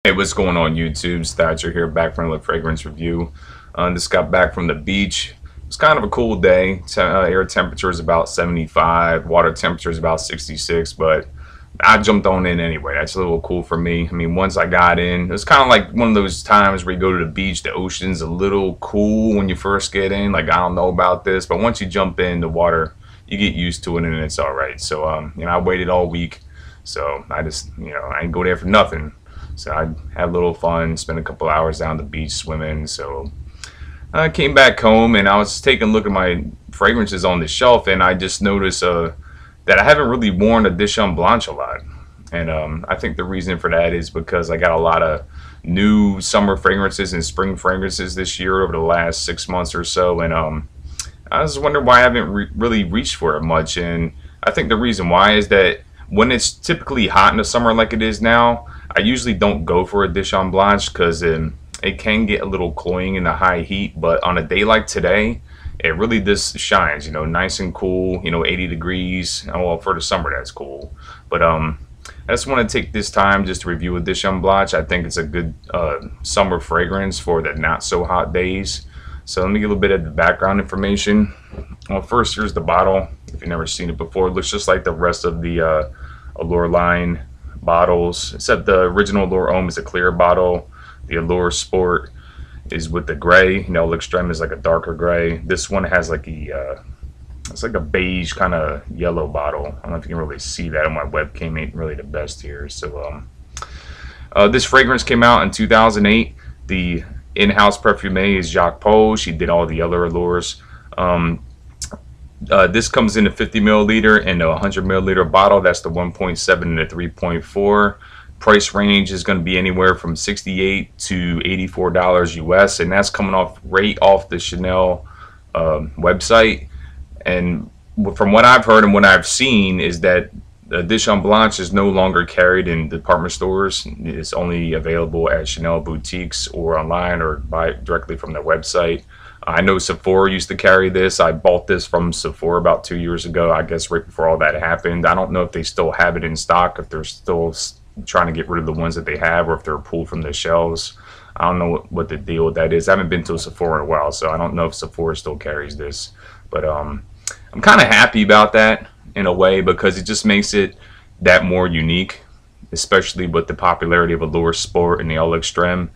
Hey, what's going on YouTube? Thatcher here, back from another fragrance review. Just got back from the beach. It's kind of a cool day. Air temperature is about 75, water temperature is about 66, but I jumped on in anyway. That's a little cool for me. I mean, once I got in, it was kind of like one of those times where you go to the beach, the ocean's a little cool when you first get in. Like, I don't know about this, but once you jump in the water, you get used to it and it's all right. So, I waited all week. So I just, I didn't go there for nothing. So I had a little fun, spent a couple hours down the beach swimming. So I came back home and I was taking a look at my fragrances on the shelf, and I just noticed that I haven't really worn Edition Blanche a lot. And I think the reason for that is because I got a lot of new summer fragrances and spring fragrances this year over the last 6 months or so. And I was wondering why I haven't really reached for it much. And I think the reason why is that when it's typically hot in the summer like it is now, I usually don't go for Edition Blanche because it can get a little cloying in the high heat. But on a day like today, it really just shines, nice and cool, 80 degrees. Oh, well, for the summer, that's cool. But I just want to take this time just to review Edition Blanche. I think it's a good summer fragrance for the not so hot days. So let me give a little bit of the background information. Well, first, here's the bottle. If you've never seen it before, it looks just like the rest of the Allure line bottles, except the original Allure Homme is a clear bottle. The Allure Sport is with the gray. L'Extreme is like a darker gray. This one has like it's like a beige kind of yellow bottle. I don't know if you can really see that on my webcam. Ain't really the best here. So this fragrance came out in 2008. The in-house perfume is Jacques Paul. She did all the other Allures. This comes in a 50 milliliter and a 100 milliliter bottle. That's the 1.7 and the 3.4. Price range is going to be anywhere from $68 to $84 US, and that's coming off right off the Chanel website. And from what I've heard and what I've seen is that Edition Blanche is no longer carried in department stores. It's only available at Chanel boutiques or online, or buy it directly from their website. I know Sephora used to carry this. I bought this from Sephora about 2 years ago, I guess right before all that happened. I don't know if they still have it in stock, if they're still trying to get rid of the ones that they have, or if they're pulled from the shelves. I don't know what the deal with that is. I haven't been to a Sephora in a while, so I don't know if Sephora still carries this. But I'm kind of happy about that in a way, because it just makes it that more unique, especially with the popularity of Allure Sport and the L'Extreme.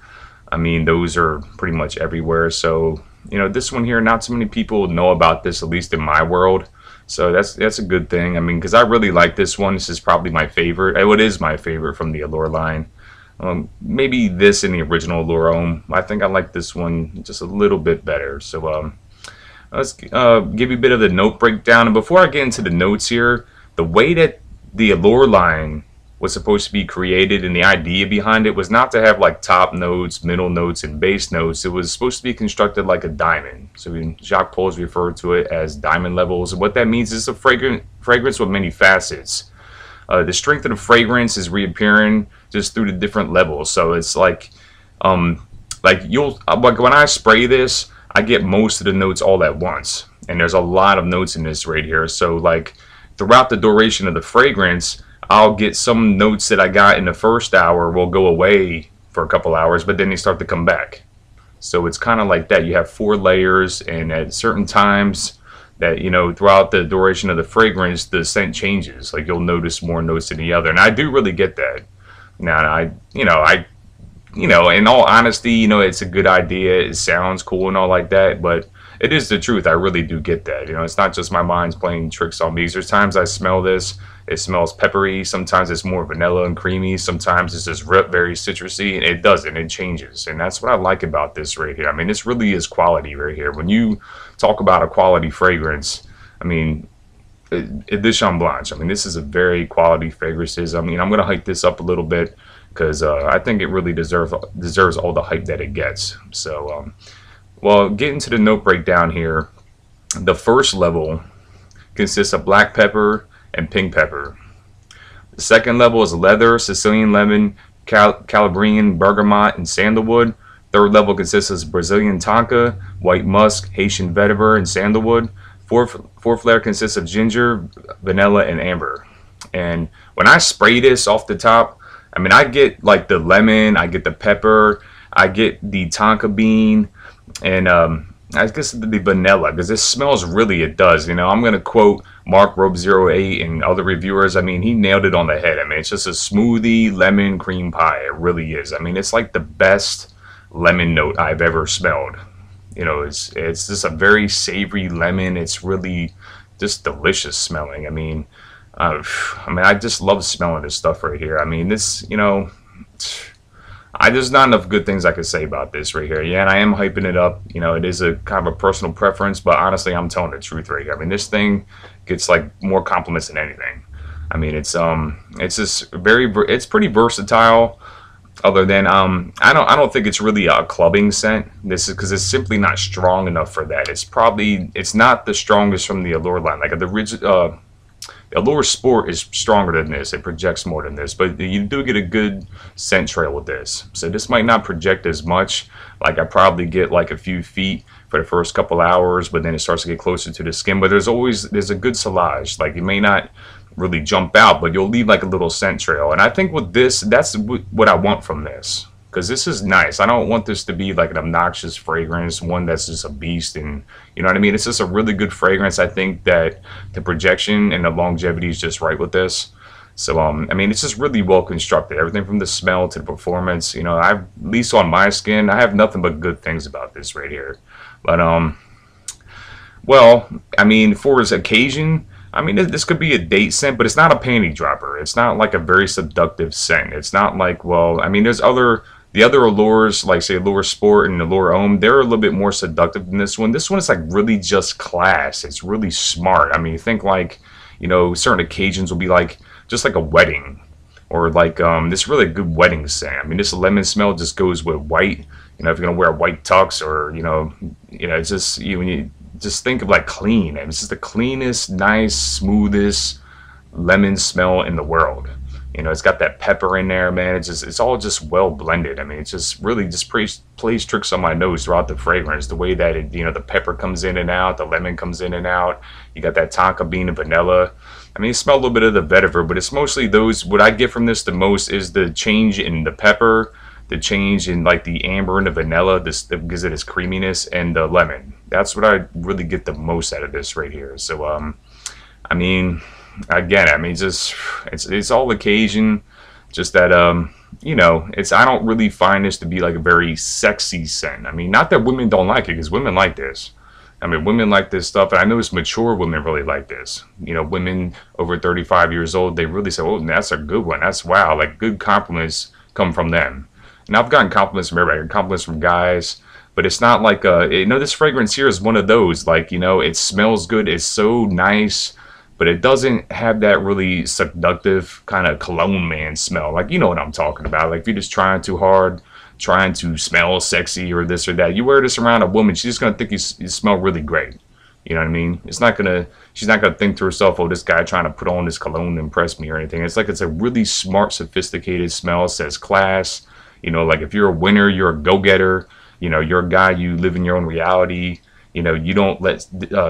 I mean, those are pretty much everywhere. So, this one here, not so many people know about this, at least in my world. So that's a good thing. I mean, because I really like this one. This is probably my favorite. It is my favorite from the Allure line. Maybe this and the original Allure Homme. I think I like this one just a little bit better. So let's give you a bit of the note breakdown. And before I get into the notes here, the way that the Allure line was supposed to be created and the idea behind it was not to have like top notes, middle notes, and base notes. It was supposed to be constructed like a diamond. So Jacques Paul referred to it as diamond levels. And what that means is a fragrance with many facets. The strength of the fragrance is reappearing just through the different levels. So it's like when I spray this, I get most of the notes all at once. And there's a lot of notes in this right here. So like throughout the duration of the fragrance, I'll get some notes that I got in the first hour will go away for a couple hours, but then they start to come back. So it's kind of like that. You have 4 layers, and at certain times that, throughout the duration of the fragrance, the scent changes. Like you'll notice more notes than the other. And I do really get that. Now, in all honesty, it's a good idea. It sounds cool and all like that, but it is the truth. I really do get that. It's not just my mind's playing tricks on me. There's times I smell this, it smells peppery. Sometimes it's more vanilla and creamy. Sometimes it's just very citrusy. And it doesn't. It changes. And that's what I like about this right here. I mean, this really is quality right here. When you talk about a quality fragrance, I mean, Edition Blanche, I mean, this is a very quality fragrance. I mean, I'm going to hype this up a little bit because I think it really deserves all the hype that it gets. So, well, getting to the note breakdown here, the first level consists of black pepper and pink pepper. The second level is leather, Sicilian lemon, Calabrian bergamot, and sandalwood. Third level consists of Brazilian tonka, white musk, Haitian vetiver, and sandalwood. Fourth layer consists of ginger, vanilla, and amber. And when I spray this off the top, I mean, I get like the lemon, I get the pepper, I get the tonka bean, and I guess the vanilla, because it smells really, it does. You know, I'm gonna quote Mark Robe 08 and other reviewers. I mean, he nailed it on the head. I mean, it's just a smoothie lemon cream pie. It really is. I mean, it's like the best lemon note I've ever smelled. You know, it's just a very savory lemon. It's really just delicious smelling. I just love smelling this stuff right here. I mean, this, you know, there's not enough good things I could say about this right here. Yeah, and I am hyping it up. You know, it is a kind of a personal preference, but honestly, I'm telling the truth right here. I mean, this thing gets like more compliments than anything. I mean, it's just it's pretty versatile. Other than I don't think it's really a clubbing scent. This is because it's simply not strong enough for that. It's not the strongest from the Allure line. Like the Allure Sport is stronger than this. It projects more than this, but you do get a good scent trail with this. So this might not project as much. Like I probably get like a few feet for the first couple hours, but then it starts to get closer to the skin. But there's a good silage. Like it may not really jump out, but you'll leave like a little scent trail. And I think with this, that's what I want from this, because this is nice. I don't want this to be like an obnoxious fragrance, one that's just a beast, and you know what I mean. It's just a really good fragrance. I think that the projection and the longevity is just right with this. So I mean, it's just really well constructed. Everything from the smell to the performance. You know, at least on my skin, I have nothing but good things about this right here. But well, I mean, for its occasion, I mean, this could be a date scent, but it's not a panty dropper. It's not like a very seductive scent. It's not like, well, I mean, the other Allures, like say Allure Sport and Allure Homme, they're a little bit more seductive than this one. This one is like really just class. It's really smart. I mean, you think like, you know, certain occasions will be like, just like a wedding, or like this really good wedding scent. I mean, this lemon smell just goes with white. You know, if you're gonna wear a white tux, or you know, it's just when you just think of like clean. It's just the cleanest, nice, smoothest lemon smell in the world. You know, it's got that pepper in there, man. It's all just well blended. I mean, it's just really just plays tricks on my nose throughout the fragrance. The way that it, you know, the pepper comes in and out, the lemon comes in and out. You got that tonka bean and vanilla. I mean, you smell a little bit of the vetiver, but it's mostly those. What I get from this the most is the change in the pepper, the change in like the amber and the vanilla, because of its creaminess, and the lemon. That's what I really get the most out of this right here. So I mean, again, I mean, just it's all occasion. Just that you know, I don't really find this to be like a very sexy scent. I mean, not that women don't like it, because women like this. I mean, women like this stuff, and I know it's mature women really like this. You know, women over 35 years old, they really say, oh, that's a good one. That's wow. Like, good compliments come from them. And I've gotten compliments from everybody. Compliments from guys. But it's not like, you know, this fragrance here is one of those. Like, you know, it smells good. It's so nice. But it doesn't have that really seductive kind of cologne man smell. Like, you know what I'm talking about. Like, if you're just trying too hard, trying to smell sexy or this or that, you wear this around a woman, she's just going to think you smell really great. You know what I mean? She's not going to think to herself, oh, this guy trying to put on this cologne to impress me or anything. It's like it's a really smart, sophisticated smell. It says class. You know, like if you're a winner, you're a go-getter. You know, you're a guy, you live in your own reality. You know, you don't let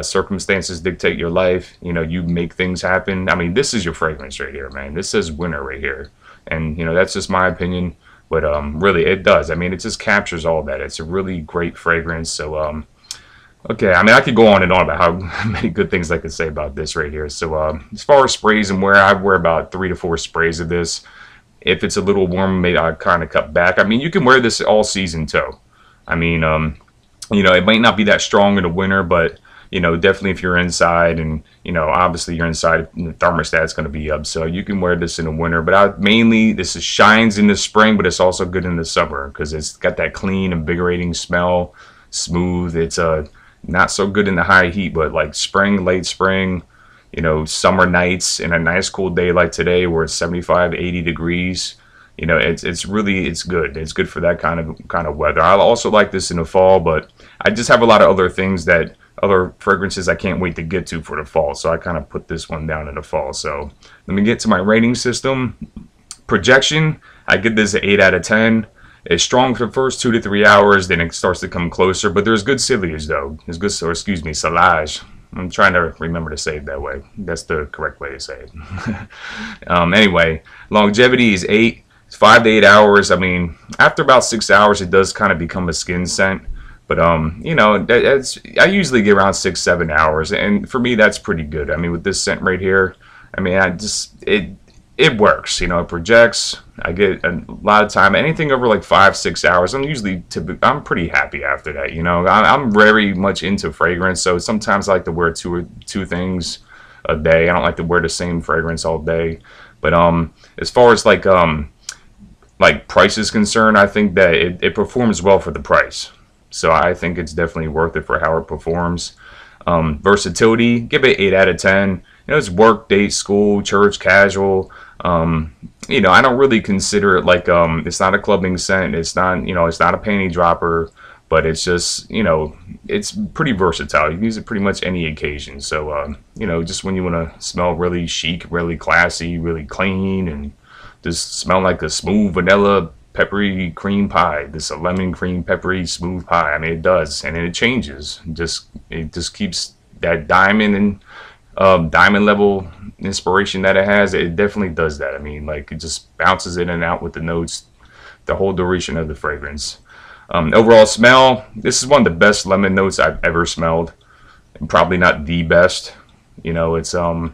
circumstances dictate your life. You know, you make things happen. I mean, this is your fragrance right here, man. This says winner right here. And, you know, that's just my opinion. But really, it does. I mean, it just captures all that. It's a really great fragrance. So, okay, I mean, I could go on and on about how many good things I could say about this right here. So, as far as sprays and wear, I wear about 3 to 4 sprays of this. If it's a little warm, maybe I kind of cut back. I mean, you can wear this all season, too. I mean, you know, it might not be that strong in the winter, but, you know, definitely if you're inside and, you know, obviously you're inside, the thermostat's going to be up. So you can wear this in the winter. But mainly, this shines in the spring, but it's also good in the summer because it's got that clean, invigorating smell, smooth. It's not so good in the high heat, but like spring, late spring, you know, summer nights and a nice cool day like today where it's 75, 80 degrees. You know, it's good. It's good for that kind of weather. I also like this in the fall, but I just have a lot of other fragrances I can't wait to get to for the fall. So I kind of put this one down in the fall. So let me get to my rating system. Projection, I give this an 8 out of 10. It's strong for the first 2 to 3 hours, then it starts to come closer. But there's good silage though. There's good, or excuse me, silage. I'm trying to remember to say it that way. That's the correct way to say it. Anyway, longevity is 8. 5 to 8 hours. I mean, after about 6 hours, it does kind of become a skin scent. But you know, I usually get around 6 7 hours, and for me, that's pretty good. I mean, with this scent right here, I mean, it works. You know, it projects. I get a lot of time. Anything over like 5 6 hours, I'm pretty happy after that. You know, I'm very much into fragrance, so sometimes I like to wear two things a day. I don't like to wear the same fragrance all day. But as far as like price is concerned, I think that it performs well for the price. So I think it's definitely worth it for how it performs. Versatility, give it 8 out of 10. You know, it's work, date, school, church, casual. You know, I don't really consider it like it's not a clubbing scent. It's not, you know, it's not a panty dropper, but it's just, you know, it's pretty versatile. You can use it pretty much any occasion. So you know, just when you want to smell really chic, really classy, really clean, and just smell like a smooth vanilla peppery cream pie. This a lemon cream peppery smooth pie. I mean, it does, and it changes. It just keeps that diamond and diamond level inspiration that it has. It definitely does that. I mean, like, it just bounces in and out with the notes the whole duration of the fragrance. Overall smell, this is one of the best lemon notes I've ever smelled, and probably not the best. You know, it's I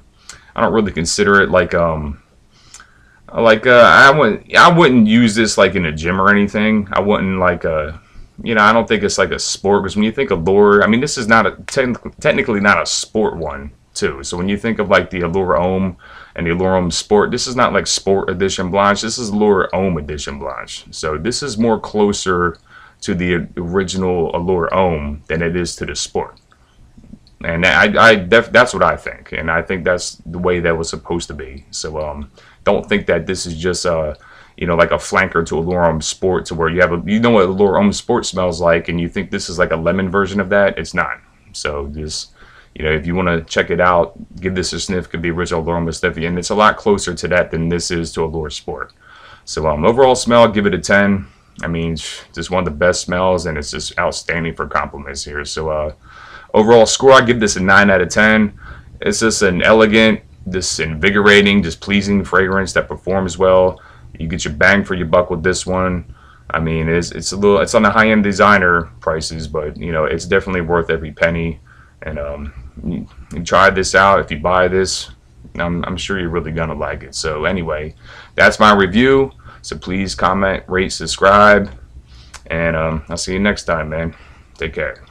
don't really consider it like I wouldn't use this like in a gym or anything. I wouldn't you know, I don't think it's like a sport, because when you think of Allure, I mean, this is not technically not a sport one too. So when you think of like the Allure Homme and the Allure Homme Sport, this is not like Sport Edition Blanche. This is Allure Homme Edition Blanche. So this is more closer to the original Allure Homme than it is to the Sport. And that's what I think, and I think that's the way that was supposed to be. So don't think that this is just you know, like a flanker to Allure Homme Sport, to where you have you know what Allure Homme Sport smells like, and you think this is like a lemon version of that. It's not. So just, you know, if you want to check it out, give this a sniff. Give the original Allure Homme a sniff, and it's a lot closer to that than this is to Allure Sport. So overall smell, give it a 10. I mean, just one of the best smells, and it's just outstanding for compliments here. So overall score, I give this a 9 out of 10. It's just an elegant, this invigorating, just pleasing fragrance that performs well. You get your bang for your buck with this one. I mean, it's on the high-end designer prices, but you know, it's definitely worth every penny. And you try this out. If you buy this, I'm sure you're really gonna like it. So anyway, that's my review. So please comment, rate, subscribe, and I'll see you next time, man. Take care.